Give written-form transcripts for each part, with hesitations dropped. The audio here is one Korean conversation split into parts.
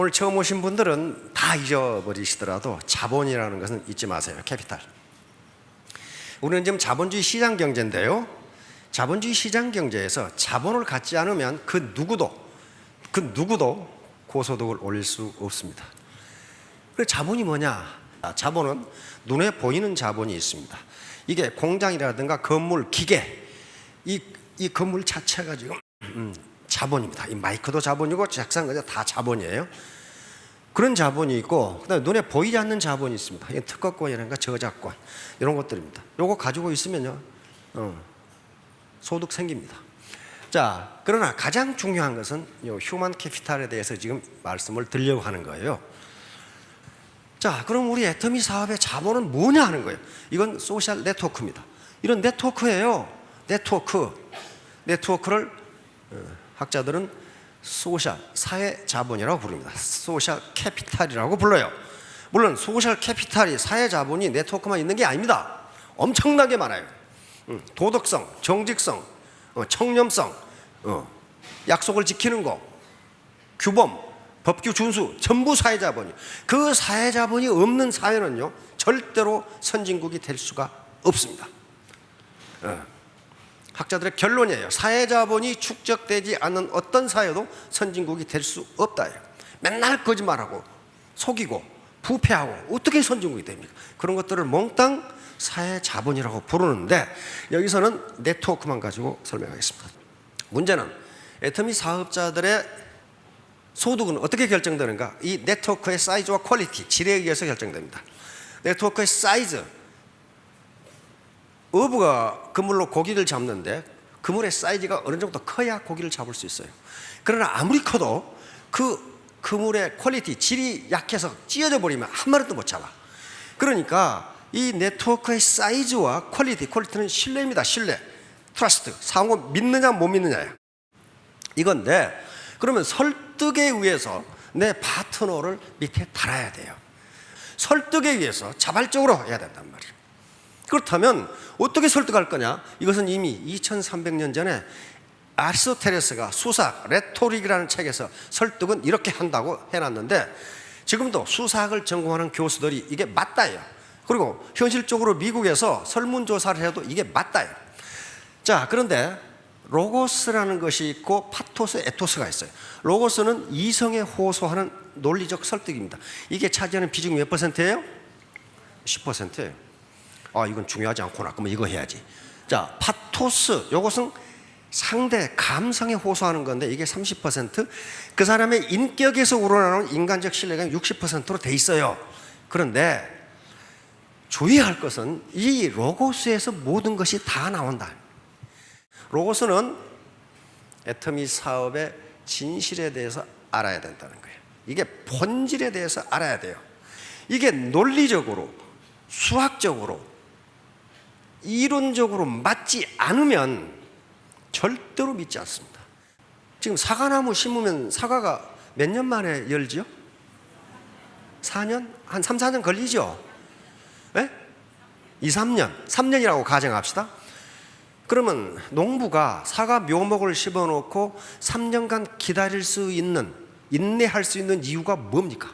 오늘 처음 오신 분들은 다 잊어버리시더라도 자본이라는 것은 잊지 마세요. 캐피탈. 우리는 지금 자본주의 시장 경제인데요, 자본주의 시장 경제에서 자본을 갖지 않으면 그 누구도 고소득을 올릴 수 없습니다. 그래서 자본이 뭐냐? 자본은 눈에 보이는 자본이 있습니다. 이게 공장이라든가 건물, 기계, 이 건물 자체가 지금 자본입니다. 이 마이크도 자본이고 작상까지 다 자본이에요. 그런 자본이 있고, 그다음에 눈에 보이지 않는 자본이 있습니다. 특허권이라든가 저작권 이런 것들입니다. 요거 가지고 있으면요, 소득 생깁니다. 자, 그러나 가장 중요한 것은 요 휴먼 캐피탈에 대해서 지금 말씀을 드리려고 하는 거예요. 자, 그럼 우리 애터미 사업의 자본은 뭐냐 하는 거예요. 이건 소셜 네트워크입니다. 이런 네트워크예요. 네트워크를 학자들은 소셜, 사회 자본이라고 부릅니다. 소셜 캐피탈이라고 불러요. 물론 소셜 캐피탈이, 사회 자본이 네트워크만 있는 게 아닙니다. 엄청나게 많아요. 도덕성, 정직성, 청렴성, 약속을 지키는 거, 규범, 법규 준수, 전부 사회 자본이. 그 사회 자본이 없는 사회는요, 절대로 선진국이 될 수가 없습니다. 학자들의 결론이에요. 사회 자본이 축적되지 않는 어떤 사회도 선진국이 될 수 없다예요. 맨날 거짓말하고 속이고 부패하고 어떻게 선진국이 됩니까? 그런 것들을 몽땅 사회 자본이라고 부르는데, 여기서는 네트워크만 가지고 설명하겠습니다. 문제는 애터미 사업자들의 소득은 어떻게 결정되는가? 이 네트워크의 사이즈와 퀄리티, 질에 의해서 결정됩니다. 네트워크의 사이즈, 어부가 그물로 고기를 잡는데 그물의 사이즈가 어느 정도 커야 고기를 잡을 수 있어요. 그러나 아무리 커도 그 그물의 퀄리티, 질이 약해서 찢어져 버리면 한 마리도 못 잡아. 그러니까 이 네트워크의 사이즈와 퀄리티는 신뢰입니다. 신뢰, 트러스트, 상호 믿느냐 못 믿느냐예요. 이건데, 그러면 설득에 의해서 내 파트너를 밑에 달아야 돼요. 설득에 의해서 자발적으로 해야 된단 말이에요. 그렇다면 어떻게 설득할 거냐? 이것은 이미 2300년 전에 아리스토텔레스가 수사학, 레토릭이라는 책에서 설득은 이렇게 한다고 해놨는데, 지금도 수사학을 전공하는 교수들이 이게 맞다예요. 그리고 현실적으로 미국에서 설문조사를 해도 이게 맞다예요. 자, 그런데 로고스라는 것이 있고 파토스, 에토스가 있어요. 로고스는 이성에 호소하는 논리적 설득입니다. 이게 차지하는 비중이 몇 %예요? 10%예요. 이건 중요하지 않구나. 그러면 이거 해야지. 자, 파토스, 이것은 상대 감성에 호소하는 건데 이게 30%, 그 사람의 인격에서 우러나오는 인간적 신뢰가 60%로 돼 있어요. 그런데 주의할 것은 이 로고스에서 모든 것이 다 나온다. 로고스는 애터미 사업의 진실에 대해서 알아야 된다는 거예요. 이게 본질에 대해서 알아야 돼요. 이게 논리적으로, 수학적으로, 이론적으로 맞지 않으면 절대로 믿지 않습니다. 지금 사과나무 심으면 사과가 몇 년 만에 열지요? 4년? 한 3, 4년 걸리죠? 네? 2, 3년, 3년이라고 가정합시다. 그러면 농부가 사과 묘목을 심어놓고 3년간 기다릴 수 있는, 인내할 수 있는 이유가 뭡니까?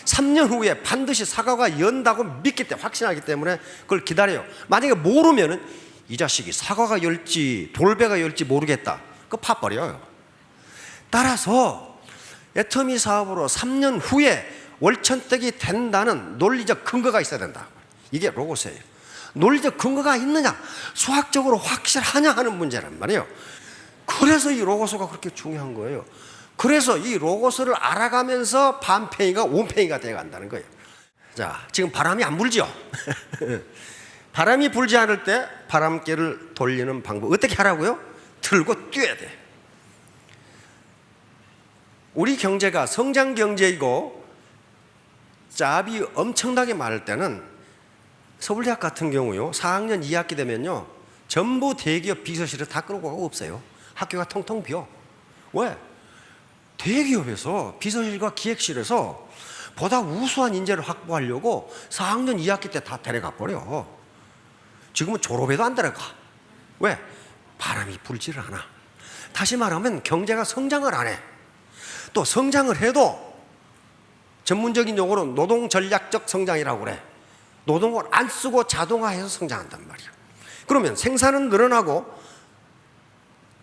3년 후에 반드시 사과가 연다고 믿기 때문에, 확신하기 때문에 그걸 기다려요. 만약에 모르면은 이 자식이 사과가 열지 돌배가 열지 모르겠다, 그거 파버려요. 따라서 애터미 사업으로 3년 후에 월천떡이 된다는 논리적 근거가 있어야 된다. 이게 로고스예요. 논리적 근거가 있느냐, 수학적으로 확실하냐 하는 문제란 말이에요. 그래서 이 로고스가 그렇게 중요한 거예요. 그래서 이 로고스를 알아가면서 반팽이가 온팽이가 되어간다는 거예요. 자, 지금 바람이 안 불죠? 바람이 불지 않을 때 바람개를 돌리는 방법 어떻게 하라고요? 들고 뛰어야 돼. 우리 경제가 성장 경제이고 잡이 엄청나게 많을 때는, 서울대학 같은 경우요, 4학년 2학기 되면요, 전부 대기업 비서실에 다 끌고 가고 없어요. 학교가 텅텅 비어. 왜? 대기업에서 비서실과 기획실에서 보다 우수한 인재를 확보하려고 4학년 2학기 때 다 데려가 버려. 지금은 졸업해도 안 데려가. 왜? 바람이 불지를 않아. 다시 말하면 경제가 성장을 안 해. 또 성장을 해도 전문적인 용어로 노동 전략적 성장이라고 그래. 노동을 안 쓰고 자동화해서 성장한단 말이야. 그러면 생산은 늘어나고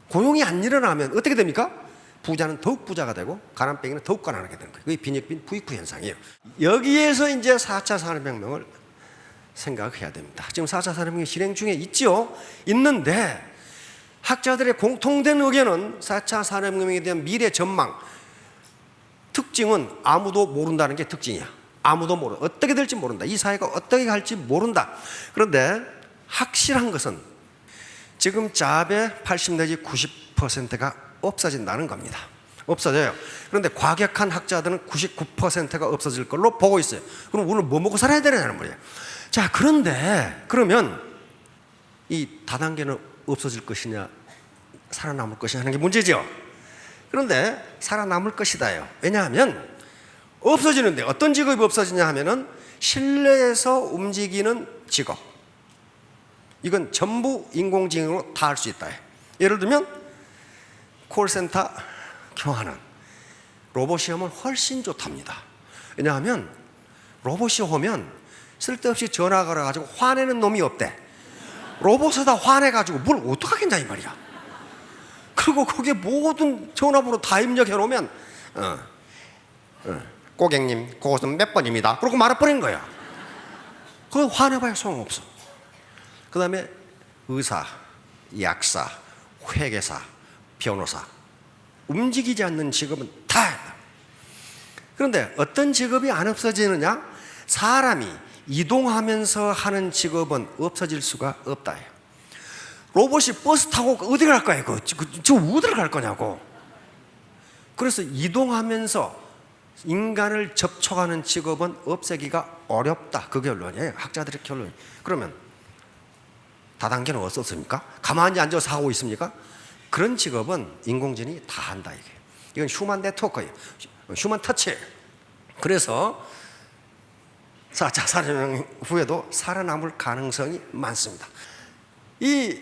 고용이 안 일어나면 어떻게 됩니까? 부자는 더욱 부자가 되고 가난뱅이는 더욱 가난하게 되는 거예요. 그게 빈익빈 부익부 현상이에요. 여기에서 이제 4차 산업혁명을 생각해야 됩니다. 지금 4차 산업혁명 실행 중에 있죠. 있는데 학자들의 공통된 의견은 4차 산업혁명에 대한 미래 전망 특징은 아무도 모른다는 게 특징이야. 아무도 모르. 어떻게 될지 모른다. 이 사회가 어떻게 갈지 모른다. 그런데 확실한 것은 지금 잡의 80 내지 90%가 없어진다는 겁니다. 없어져요. 그런데 과격한 학자들은 99%가 없어질 걸로 보고 있어요. 그럼 오늘 뭐 먹고 살아야 되냐는 말이에요. 자, 그런데 그러면 이 다단계는 없어질 것이냐 살아남을 것이냐 하는 게 문제죠. 그런데 살아남을 것이다요. 왜냐하면 없어지는데 어떤 직업이 없어지냐 하면은 실내에서 움직이는 직업. 이건 전부 인공지능으로 다 할 수 있다. 예를 들면 콜센터 교환은 로봇이 하면 훨씬 좋답니다. 왜냐하면 로봇이 오면 쓸데없이 전화 걸어가지고 화내는 놈이 없대. 로봇에다 화내가지고 뭘 어떡하겠냐 이 말이야. 그리고 거기에 모든 전화번호 다 입력해 놓으면 고객님 그것은 몇 번입니다. 그러고 말아버린 거야. 그거 화내봐야 소용없어. 그 다음에 의사, 약사, 회계사, 변호사 움직이지 않는 직업은 다 한다. 그런데 어떤 직업이 안 없어지느냐? 사람이 이동하면서 하는 직업은 없어질 수가 없다. 로봇이 버스 타고 어디 갈 거야? 저 어디를 갈 거냐고. 그래서 이동하면서 인간을 접촉하는 직업은 없애기가 어렵다. 그 결론이에요. 학자들의 결론이. 그러면 다단계는 어떻습니까? 가만히 앉아서 하고 있습니까? 그런 직업은 인공지능이 다 한다 이게. 이건 휴먼 네트워크예요. 휴먼 터치. 그래서 4차 산업혁명 후에도 살아남을 가능성이 많습니다. 이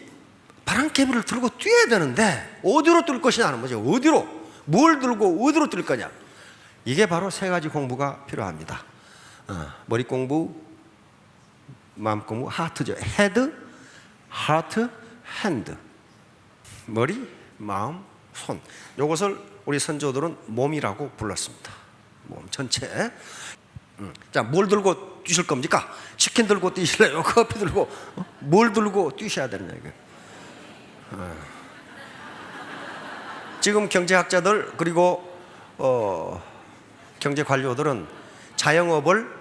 바람개비를 들고 뛰어야 되는데 어디로 뛸 것이냐는 거죠. 어디로? 뭘 들고 어디로 뛸 거냐? 이게 바로 세 가지 공부가 필요합니다. 머리 공부, 마음 공부, 하트죠. 헤드, 하트, 핸드. 머리, 마음, 손. 이것을 우리 선조들은 몸이라고 불렀습니다. 몸 전체. 자, 뭘 들고 뛰실 겁니까? 치킨 들고 뛰실래요? 커피 들고? 뭘 들고 뛰셔야 되느냐 이게. 지금 경제학자들 그리고 경제 관료들은 자영업을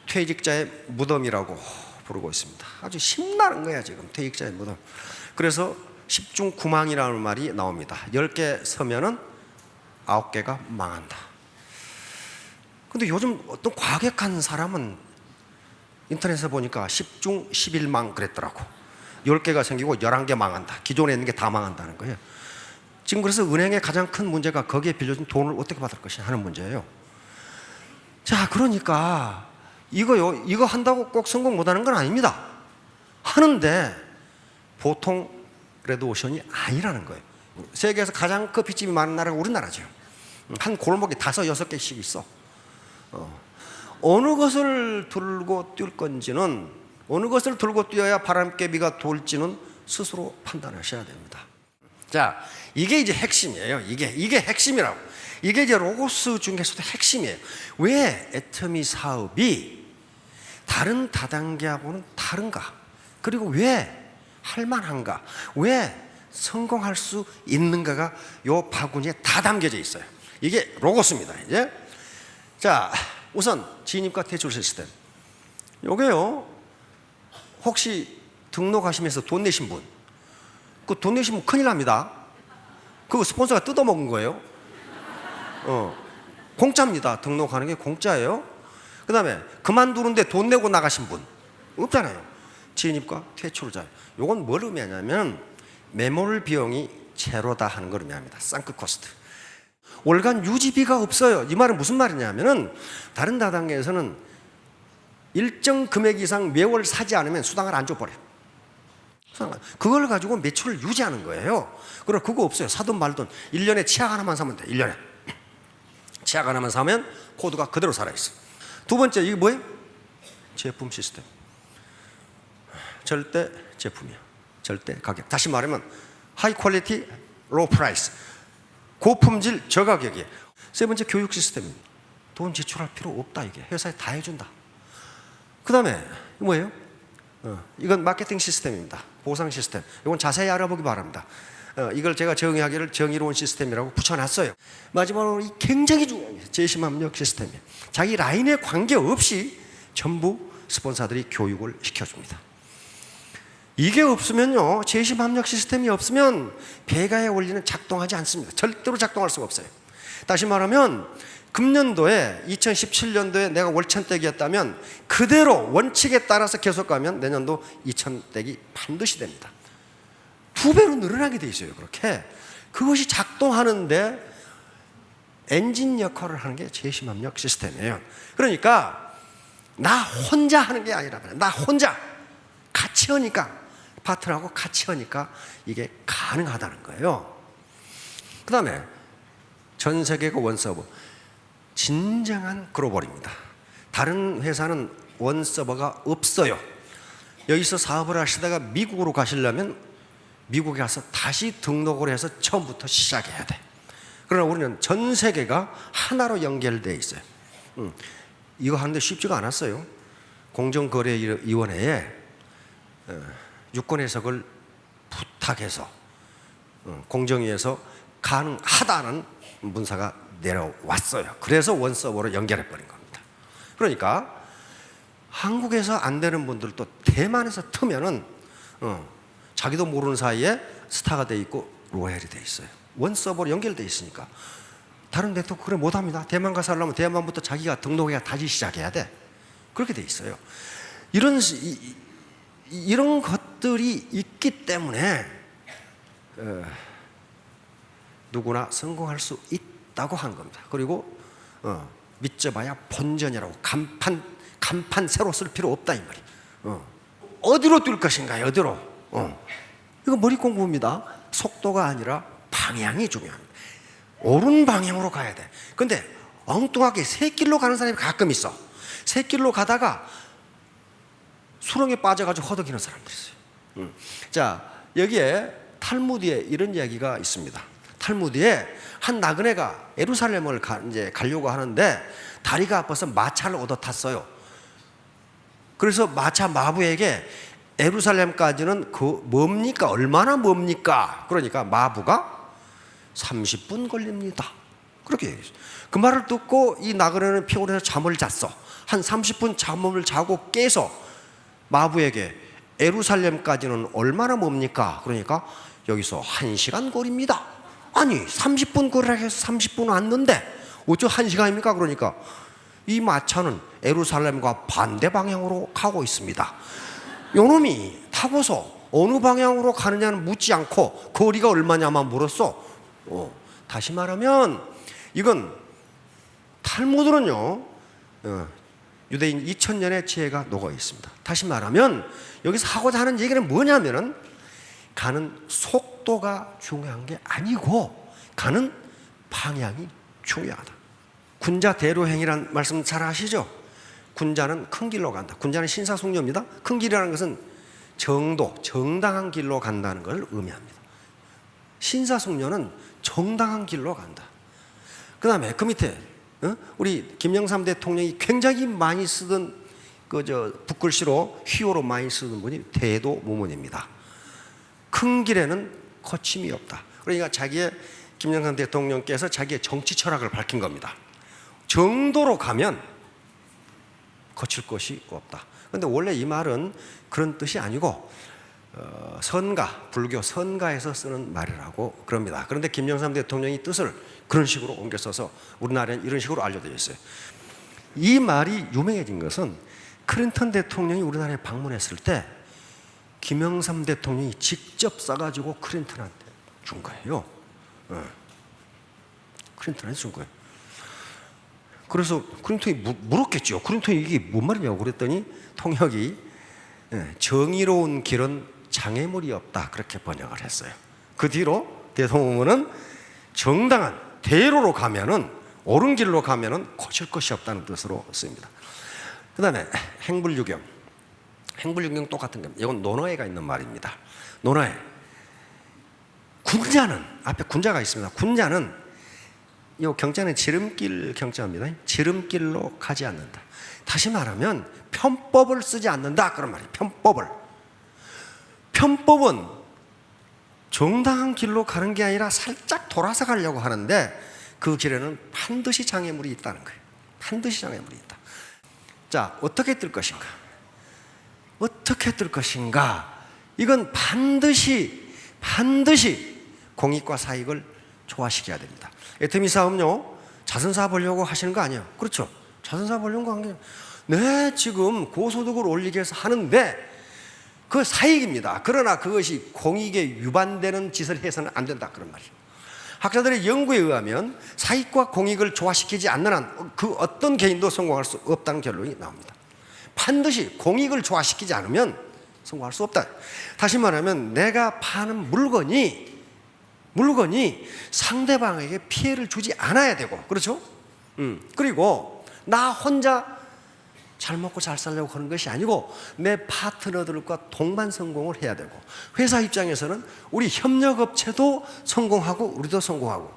퇴직자의 무덤이라고 부르고 있습니다. 아주 심나는 거야 지금 퇴직자의 무덤. 그래서 10중 9망이라는 말이 나옵니다. 10개 서면은 9개가 망한다. 근데 요즘 어떤 과격한 사람은 인터넷에 보니까 10중 11망 그랬더라고. 10개가 생기고 11개 망한다. 기존에 있는 게 다 망한다는 거예요. 지금 그래서 은행의 가장 큰 문제가 거기에 빌려준 돈을 어떻게 받을 것이냐 하는 문제예요. 자, 그러니까 이거 한다고 꼭 성공 못하는 건 아닙니다. 하는데 보통 레드오션이 아니라는 거예요. 세계에서 가장 커피집이 많은 나라가 우리나라죠. 한 골목에 5, 6개씩 있어. 어느 것을 들고 뛸 건지는, 어느 것을 들고 뛰어야 바람개비가 돌지는 스스로 판단하셔야 됩니다. 자, 이게 이제 핵심이에요. 이게 핵심이라고. 이게 이제 로고스 중에서도 핵심이에요. 왜 애터미 사업이 다른 다단계하고는 다른가? 그리고 왜 할만한가? 왜 성공할 수 있는가가 요 바구니에 다 담겨져 있어요. 이게 로고스입니다. 이제 자, 우선 진입과 퇴출 시스템. 요게요. 혹시 등록하시면서 돈 내신 분, 그 돈 내시면 큰일 납니다. 그거 스폰서가 뜯어먹은 거예요. 공짜입니다. 등록하는 게 공짜예요. 그 다음에 그만두는데 돈 내고 나가신 분 없잖아요. 진입과 퇴출자. 요건 뭘 의미하냐면 매몰 비용이 제로다 하는 걸 의미합니다. 상크 코스트. 월간 유지비가 없어요. 이 말은 무슨 말이냐면은 다른 다단계에서는 일정 금액 이상 매월 사지 않으면 수당을 안 줘버려요. 그걸 가지고 매출을 유지하는 거예요. 그리고 그거 없어요. 사든 말든 1년에 치약 하나만 사면 돼. 1년에 시작 안 하면 사면 코드가 그대로 살아있어. 두 번째, 이게 뭐예요? 제품 시스템. 절대 제품이야. 절대 가격. 다시 말하면 하이 퀄리티, 로우 프라이스. 고품질, 저가격이에요. 세 번째, 교육 시스템입니다. 돈 지출할 필요 없다. 이게 회사에 다 해준다. 그 다음에 뭐예요? 이건 마케팅 시스템입니다. 보상 시스템. 이건 자세히 알아보기 바랍니다. 이걸 제가 정의하기를 정의로운 시스템이라고 붙여놨어요. 마지막으로 이 굉장히 중요한 게 제심압력 시스템이에요. 자기 라인에 관계없이 전부 스폰서들이 교육을 시켜줍니다. 이게 없으면요, 제심압력 시스템이 없으면 배가의 원리는 작동하지 않습니다. 절대로 작동할 수가 없어요. 다시 말하면 금년도에 2017년도에 내가 월천댁이었다면 그대로 원칙에 따라서 계속 가면 내년도 2000댁이 반드시 됩니다. 2배로 늘어나게 돼 있어요. 그렇게 그것이 작동하는데 엔진 역할을 하는 게 제심압력 시스템이에요. 그러니까 나 혼자 하는 게 아니라 나 혼자 같이 하니까, 파트너하고 같이 하니까 이게 가능하다는 거예요. 그 다음에 전 세계가 원서버, 진정한 글로벌입니다. 다른 회사는 원서버가 없어요. 여기서 사업을 하시다가 미국으로 가시려면 미국에 가서 다시 등록을 해서 처음부터 시작해야 돼. 그러나 우리는 전 세계가 하나로 연결되어 있어요. 이거 하는데 쉽지가 않았어요. 공정거래위원회에 유권 해석을 부탁해서 공정위에서 가능하다는 문서가 내려왔어요. 그래서 원서버로 연결해버린 겁니다. 그러니까 한국에서 안 되는 분들도 대만에서 트면은 자기도 모르는 사이에 스타가 돼 있고 로얄이 돼 있어요. 원서버로 연결돼 있으니까. 다른 데도 그래 못합니다. 대만 가서 하려면 대만부터 자기가 등록해야 다시 시작해야 돼. 그렇게 돼 있어요. 이런 것들이 있기 때문에 누구나 성공할 수 있다고 하는 겁니다. 그리고 믿져봐야 본전이라고 간판 새로 쓸 필요 없다 이 말이에요. 어디로 뛸 것인가요? 어디로? 이거 머리 공부입니다. 속도가 아니라 방향이 중요합니다. 옳은 방향으로 가야 돼. 근데 엉뚱하게 새길로 가는 사람이 가끔 있어. 새길로 가다가 수렁에 빠져가지고 허덕이는 사람들이 있어요. 자, 여기에 탈무드에 이런 이야기가 있습니다. 탈무드에 한 나그네가 예루살렘을 이제 가려고 하는데 다리가 아파서 마차를 얻어 탔어요. 그래서 마차 마부에게 예루살렘까지는 뭡니까? 얼마나 뭡니까? 그러니까 마부가 30분 걸립니다. 그렇게 얘기했어요. 그 말을 듣고 이 나그네는 피곤해서 잠을 잤어. 한 30분 잠을 자고 깨서 마부에게 예루살렘까지는 얼마나 뭡니까? 그러니까 여기서 1시간 거리입니다. 아니 30분 거리라 해서 30분 왔는데 어쩌 1시간입니까? 그러니까 이 마차는 예루살렘과 반대 방향으로 가고 있습니다. 요놈이 타고서 어느 방향으로 가느냐는 묻지 않고 거리가 얼마냐만 물었어. 다시 말하면 이건 탈무드는요 유대인 2000년의 지혜가 녹아 있습니다. 다시 말하면 여기서 하고자 하는 얘기는 뭐냐면은 가는 속도가 중요한 게 아니고 가는 방향이 중요하다. 군자 대로행이란 말씀 잘 아시죠? 군자는 큰 길로 간다. 군자는 신사숙녀입니다. 큰 길이라는 것은 정도, 정당한 길로 간다는 걸 의미합니다. 신사숙녀는 정당한 길로 간다. 그 다음에 그 밑에 우리 김영삼 대통령이 굉장히 많이 쓰던 붓글씨로 휘호로 많이 쓰던 분이 대도무문입니다. 큰 길에는 거침이 없다. 그러니까 김영삼 대통령께서 자기의 정치 철학을 밝힌 겁니다. 정도로 가면 거칠 것이 없다. 그런데 원래 이 말은 그런 뜻이 아니고 선가, 불교 선가에서 쓰는 말이라고 그럽니다. 그런데 김영삼 대통령이 뜻을 그런 식으로 옮겨 써서 우리나라에는 이런 식으로 알려져 있어요. 이 말이 유명해진 것은 클린턴 대통령이 우리나라에 방문했을 때 김영삼 대통령이 직접 써가지고 클린턴한테 준 거예요. 클린턴한테 준 거예요. 그래서 클린턴이 물었겠죠. 클린턴이 이게 뭔 말이냐고 그랬더니 통역이 정의로운 길은 장애물이 없다 그렇게 번역을 했어요. 그 뒤로 대통령은 정당한 대로로 가면은 옳은 길로 가면은 고칠 것이 없다는 뜻으로 쓰입니다. 그 다음에 행불유경. 행불유경 똑같은 겁니다. 이건 논어에가 있는 말입니다. 논어에 군자는, 앞에 군자가 있습니다. 군자는 이 경자는 지름길 경자입니다. 지름길로 가지 않는다. 다시 말하면 편법을 쓰지 않는다 그런 말이에요. 편법은 정당한 길로 가는 게 아니라 살짝 돌아서 가려고 하는데 그 길에는 반드시 장애물이 있다는 거예요. 반드시 장애물이 있다. 자, 어떻게 뜰 것인가? 어떻게 뜰 것인가? 이건 반드시 공익과 사익을 조화시켜야 됩니다. 애터미 사업요, 자선사업 하려고 하시는 거 아니에요. 그렇죠? 자선사업 하려고 하는 게 네, 지금 고소득을 올리기 위해서 하는데 그 사익입니다. 그러나 그것이 공익에 위반되는 짓을 해서는 안 된다 그런 말이에요. 학자들의 연구에 의하면 사익과 공익을 조화시키지 않는 한 그 어떤 개인도 성공할 수 없다는 결론이 나옵니다. 반드시 공익을 조화시키지 않으면 성공할 수 없다. 다시 말하면 내가 파는 물건이 상대방에게 피해를 주지 않아야 되고, 그렇죠? 그리고 나 혼자 잘 먹고 잘 살려고 하는 것이 아니고 내 파트너들과 동반 성공을 해야 되고, 회사 입장에서는 우리 협력업체도 성공하고 우리도 성공하고,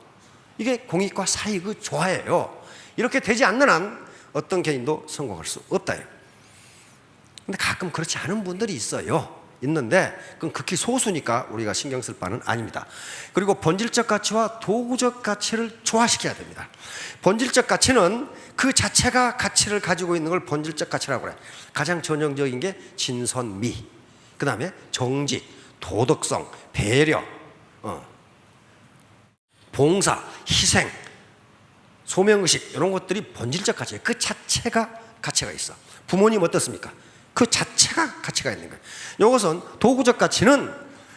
이게 공익과 사익의 조화예요. 이렇게 되지 않는 한 어떤 개인도 성공할 수 없다. 근데 가끔 그렇지 않은 분들이 있는데 그건 극히 소수니까 우리가 신경 쓸 바는 아닙니다. 그리고 본질적 가치와 도구적 가치를 조화시켜야 됩니다. 본질적 가치는 그 자체가 가치를 가지고 있는 걸 본질적 가치라고 그래요. 가장 전형적인 게 진선미, 그 다음에 정직, 도덕성, 배려, 봉사, 희생, 소명의식, 이런 것들이 본질적 가치예요. 그 자체가 가치가 있어. 부모님 어떻습니까? 그 자체가 가치가 있는 거예요. 이것은 도구적 가치는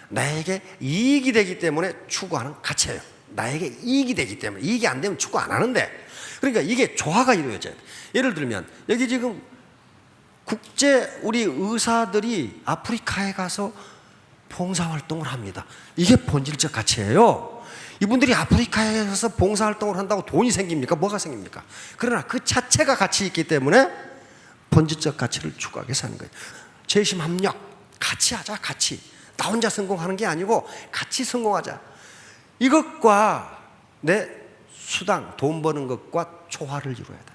나에게 이익이 되기 때문에 추구하는 가치예요. 나에게 이익이 되기 때문에. 이익이 안 되면 추구 안 하는데, 그러니까 이게 조화가 이루어져야 돼. 예를 들면 여기 지금 국제 우리 의사들이 아프리카에 가서 봉사활동을 합니다. 이게 본질적 가치예요. 이분들이 아프리카에 가서 봉사활동을 한다고 돈이 생깁니까? 뭐가 생깁니까? 그러나 그 자체가 가치 있기 때문에 본질적 가치를 추구하게 사는 거예요. 재심 합력, 같이 하자, 같이. 나 혼자 성공하는 게 아니고 같이 성공하자. 이것과 내 수당, 돈 버는 것과 조화를 이루어야 된다.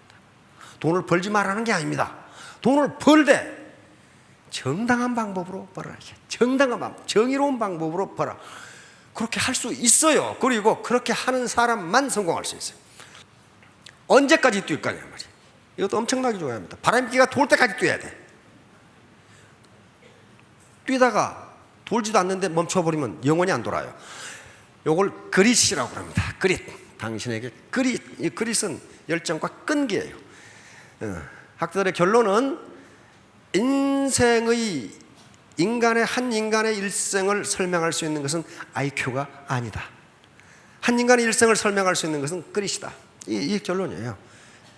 돈을 벌지 말라는 게 아닙니다. 돈을 벌되 정당한 방법으로 벌어라. 정당한 방법, 정의로운 방법으로 벌어. 그렇게 할 수 있어요. 그리고 그렇게 하는 사람만 성공할 수 있어요. 언제까지 뛸 거냐 말이에요. 이것도 엄청나게 중요합니다. 바람기가 돌 때까지 뛰어야 돼. 뛰다가 돌지도 않는데 멈춰버리면 영원히 안 돌아요. 이걸 그릿이라고 합니다. 그릿. 당신에게 그릿. 이 그릿은 열정과 끈기예요. 학자들의 결론은 한 인간의 일생을 설명할 수 있는 것은 IQ가 아니다. 한 인간의 일생을 설명할 수 있는 것은 그릿이다. 이 결론이에요.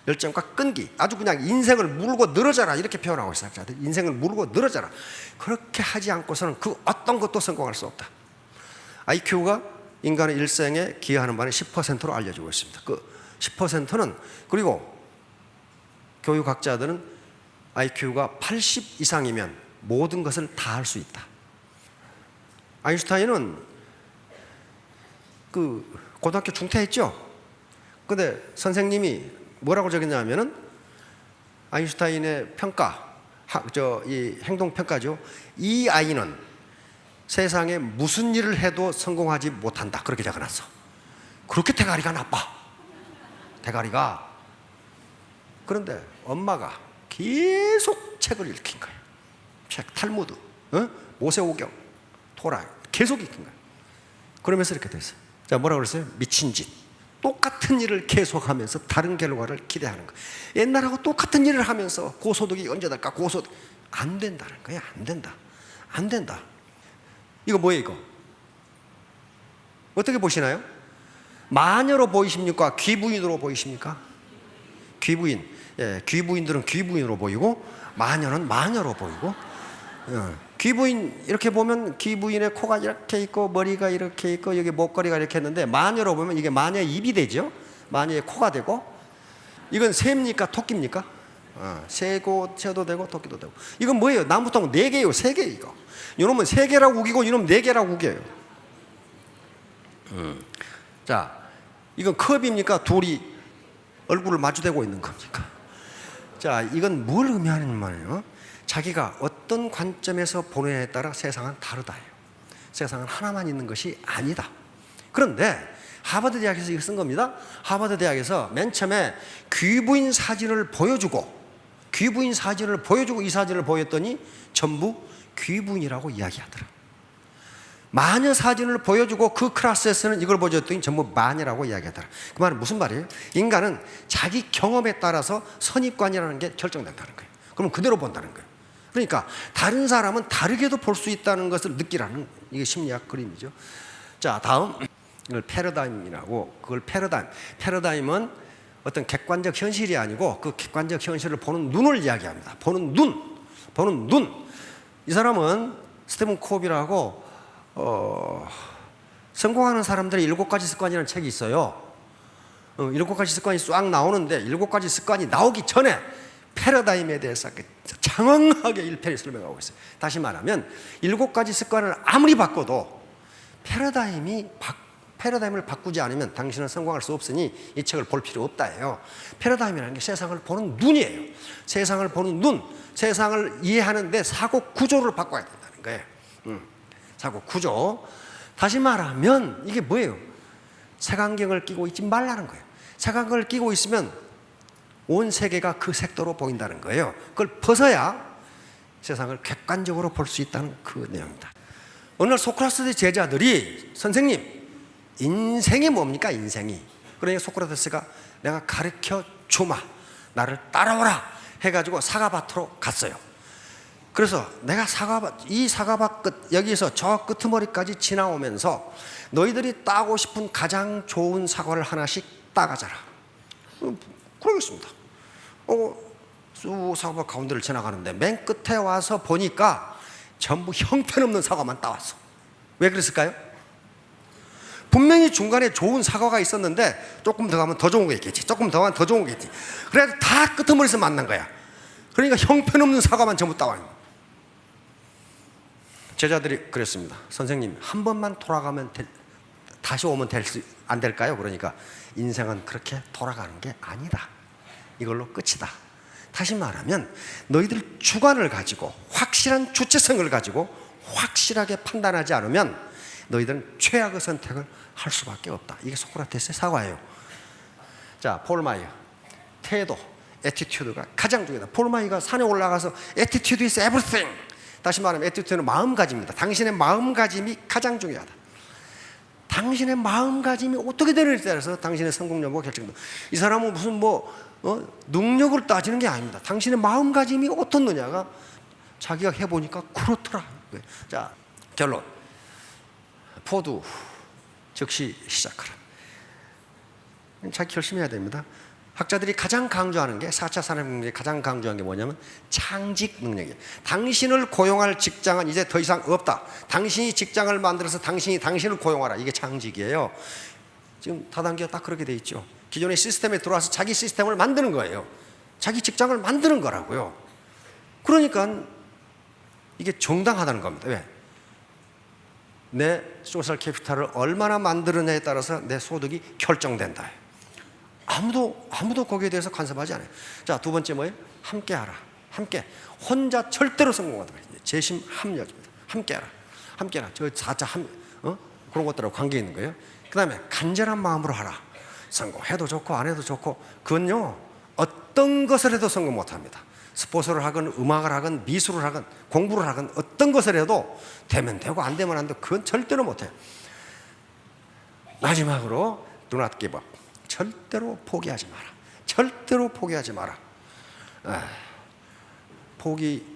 열정과 끈기, 아주 그냥 인생을 물고 늘어져라 이렇게 표현하고 있어요. 인생을 물고 늘어져라. 그렇게 하지 않고서는 그 어떤 것도 성공할 수 없다. IQ가 인간의 일생에 기여하는 바는 10%로 알려지고 있습니다. 그 10%는, 그리고 교육학자들은 IQ가 80 이상이면 모든 것을 다 할 수 있다. 아인슈타인은 그 고등학교 중퇴했죠. 근데 선생님이 뭐라고 적였냐면은 아인슈타인의 평가, 이 행동 평가죠. 이 아이는 세상에 무슨 일을 해도 성공하지 못한다. 그렇게 적어놨어. 그렇게 대가리가 나빠. 대가리가. 그런데 엄마가 계속 책을 읽힌 거예요. 책, 탈무드, 모세오경, 토라 계속 읽힌 거예요. 그러면서 이렇게 됐어요. 자, 뭐라고 그랬어요? 미친 짓. 똑같은 일을 계속하면서 다른 결과를 기대하는 거예요. 옛날하고 똑같은 일을 하면서 고소득이 언제 될까? 고소득. 안 된다는 거야. 안 된다. 안 된다. 이거 뭐예요, 이거? 어떻게 보시나요? 마녀로 보이십니까? 귀부인으로 보이십니까? 귀부인. 예, 귀부인들은 귀부인으로 보이고 마녀는 마녀로 보이고, 귀부인 이렇게 보면 귀부인의 코가 이렇게 있고 머리가 이렇게 있고 여기 목걸이가 이렇게 했는데, 마녀로 보면 이게 마녀의 입이 되죠. 마녀의 코가 되고, 이건 새입니까 토끼입니까? 새고 새도 되고 토끼도 되고. 이건 뭐예요? 나무통 4개예요 3개. 이거 이놈은 3개라고 우기고 이놈은 4개라고 우겨요. 자, 이건 컵입니까? 둘이 얼굴을 마주대고 있는 겁니까? 자, 이건 뭘 의미하는 말이에요? 자기가 어떤 관점에서 보느냐에 따라 세상은 다르다예요. 세상은 하나만 있는 것이 아니다. 그런데 하버드 대학에서 이거 쓴 겁니다. 하버드 대학에서 맨 처음에 귀부인 사진을 보여주고 이 사진을 보였더니 전부 귀부인이라고 이야기하더라. 마녀 사진을 보여주고 그 클래스에서는 이걸 보여줬더니 전부 마녀라고 이야기하더라. 그 말은 무슨 말이에요? 인간은 자기 경험에 따라서 선입관이라는 게 결정된다는 거예요. 그럼 그대로 본다는 거예요. 그러니까 다른 사람은 다르게도 볼 수 있다는 것을 느끼라는, 이게 심리학 그림이죠. 자, 다음, 이걸 패러다임이라고. 그걸 패러다임은 어떤 객관적 현실이 아니고 그 객관적 현실을 보는 눈을 이야기합니다. 보는 눈. 이 사람은 스티븐 코비라고 성공하는 사람들의 7가지 습관이라는 책이 있어요. 7가지 습관이 쫙 나오는데 7가지 습관이 나오기 전에 패러다임에 대해서 장황하게 일편히 설명하고 있어요. 다시 말하면 7가지 습관을 아무리 바꿔도 패러다임을 바꾸지 않으면 당신은 성공할 수 없으니 이 책을 볼 필요 없다예요. 패러다임이라는 게 세상을 보는 눈이에요. 세상을 보는 눈, 세상을 이해하는데 사고 구조를 바꿔야 된다는 거예요. 사고 구조. 다시 말하면 이게 뭐예요? 색안경을 끼고 있지 말라는 거예요. 색안경을 끼고 있으면 온 세계가 그 색도로 보인다는 거예요. 그걸 벗어야 세상을 객관적으로 볼 수 있다는 그 내용입니다. 어느 날 소크라테스의 제자들이, 선생님, 인생이 뭡니까? 인생이. 그러니까 소크라테스가 내가 가르쳐 주마, 나를 따라오라 해가지고 사과밭으로 갔어요. 그래서 내가 이 사과밭 끝, 여기서 저 끄트머리까지 지나오면서 너희들이 따고 싶은 가장 좋은 사과를 하나씩 따가자라. 그러겠습니다. 쭉 사과밭 가운데를 지나가는데 맨 끝에 와서 보니까 전부 형편없는 사과만 따왔어. 왜 그랬을까요? 분명히 중간에 좋은 사과가 있었는데 조금 더 가면 더 좋은 거 있겠지, 조금 더 가면 더 좋은 거 있겠지. 그래도 다 끄트머리에서 만난 거야. 그러니까 형편없는 사과만 전부 따와요. 제자들이 그랬습니다. 선생님, 한 번만 돌아가면 다시 오면 안 될까요? 그러니까 인생은 그렇게 돌아가는 게 아니다. 이걸로 끝이다. 다시 말하면 너희들 주관을 가지고 확실한 주체성을 가지고 확실하게 판단하지 않으면 너희들은 최악의 선택을 할 수밖에 없다. 이게 소크라테스의 사과예요. 자, 폴 마이어. 태도, 애티튜드가 가장 중요하다. 폴 마이어가 산에 올라가서 attitude is everything. 다시 말하면 애티튜드는 마음가짐입니다. 당신의 마음가짐이 가장 중요하다. 당신의 마음가짐이 어떻게 되느냐에 따라서 당신의 성공 여부가 결정된다. 이 사람은 무슨 능력을 따지는 게 아닙니다. 당신의 마음가짐이 어떻느냐가 자기가 해보니까 그렇더라. 자, 결론. 포두 즉시 시작하라. 자기 결심해야 됩니다. 학자들이 가장 강조하는 게 4차 산업혁명에 가장 강조한 게 뭐냐면 창직 능력이에요. 당신을 고용할 직장은 이제 더 이상 없다. 당신이 직장을 만들어서 당신을 고용하라. 이게 창직이에요. 지금 다단계가 딱 그렇게 돼 있죠. 기존의 시스템에 들어와서 자기 시스템을 만드는 거예요. 자기 직장을 만드는 거라고요. 그러니까 이게 정당하다는 겁니다. 왜? 내 소셜 캐피탈을 얼마나 만드느냐에 따라서 내 소득이 결정된다. 아무도 거기에 대해서 간섭하지 않아요. 자, 두 번째 뭐예요? 함께하라. 함께. 혼자 절대로 성공하다. 재심 합력입니다. 함께하라. 저 4차 그런 것들하고 관계 있는 거예요. 그 다음에 간절한 마음으로 하라. 성공해도 좋고 안 해도 좋고, 그건요 어떤 것을 해도 성공 못합니다. 스포츠를 하건 음악을 하건 미술을 하건 공부를 하건 어떤 것을 해도 되면 되고 안 되면 안 되고 그건 절대로 못해요. 마지막으로 do not give up. 절대로 포기하지 마라. 절대로 포기하지 마라.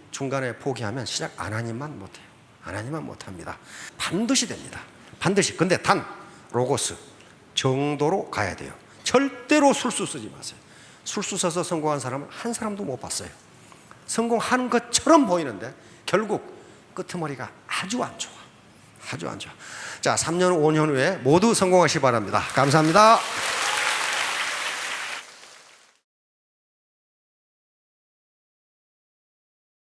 중간에 포기하면 시작 안 하니만 못해요. 안 하니만 못합니다. 반드시 됩니다. 반드시. 근데 단 로고스 정도로 가야 돼요. 절대로 술수 쓰지 마세요. 술수 써서 성공한 사람은 한 사람도 못 봤어요. 성공하는 것처럼 보이는데 결국 끄트머리가 아주 안 좋아. 아주 안 좋아. 자, 3년 5년 후에 모두 성공하시기 바랍니다. 감사합니다.